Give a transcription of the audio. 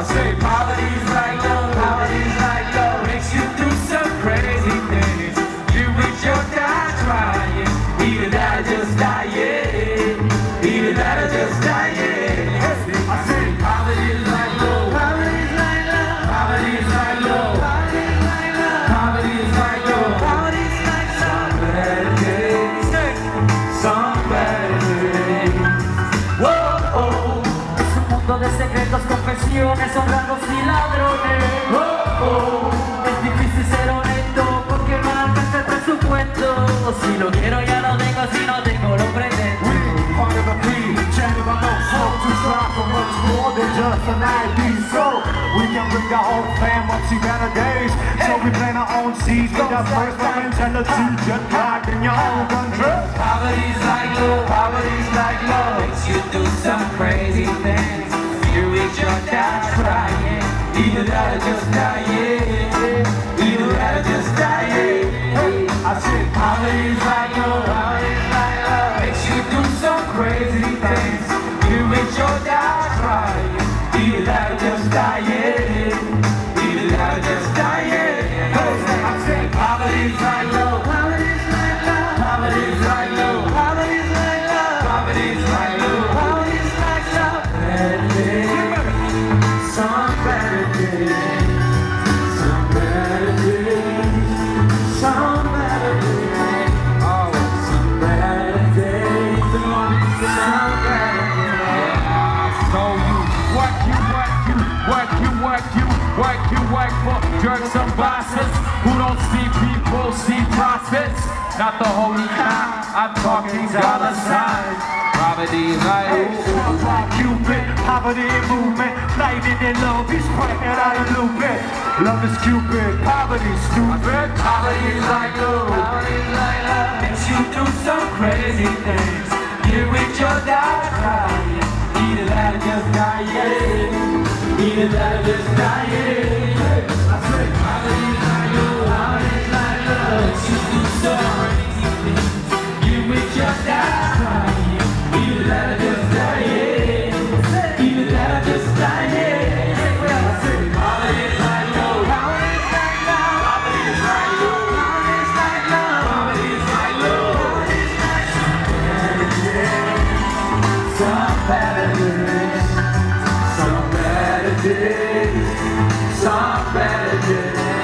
say poverty's like love, poverty's like love. Makes you do some crazy things. You reach your die trying. Either that or just die, yeah. Either that or just die, yeah. I say poverty's like love, poverty's like love, poverty's like love, poverty's like love, poverty's like love, poverty's like some better days, some better days. Whoa, oh. Es un mundo de secretos, confesiones, honrados y ladrones. Es difícil ser honesto porque no alcanza el presupuesto. Si lo quiero ya lo tengo, si no tengo lo pretendo. We part of the P, chanting my notes, hope to strive for much more than just an ID. So we can bring our whole fam up to better days. So we plant our own seeds with our first mentality. Just pride in your own country. Poverty's like love, poverty's like love. Makes you do some crazy things. You reach your die trying. Either that or just die, yeah. Either that or just die, yeah. I said poverty's like love, poverty's like love. Makes you do some crazy things. You reach your die trying. Either that or just die, yeah. Either that or just die, yeah. I said poverty's like love, poverty's like love, poverty's like love, poverty's like love, poverty's like love, poverty's like love. Better days, some better days, some better days, some better days, oh, some better days, some better days. So you work for jerks and bosses who don't see people, see profits. Not the holy kind, I'm talking dollar signs. Poverty like Cupid, poverty movement, lighting in love, he's spreading out a little bit. Love is Cupid, poverty stupid. Poverty's like love, poverty's like love. Makes you do some crazy things. You reach your die trying. Either that or just die, yeah. Either that or just die, yeah. I say poverty's like love, poverty's like love. Makes you do some crazy things. You reach your die trying. Either that or just die, yeah. Either that or just die, yeah. I say poverty's like love, poverty's like love, poverty's like love, poverty's like love, poverty's like love, poverty's like some better days, some better days, some better days.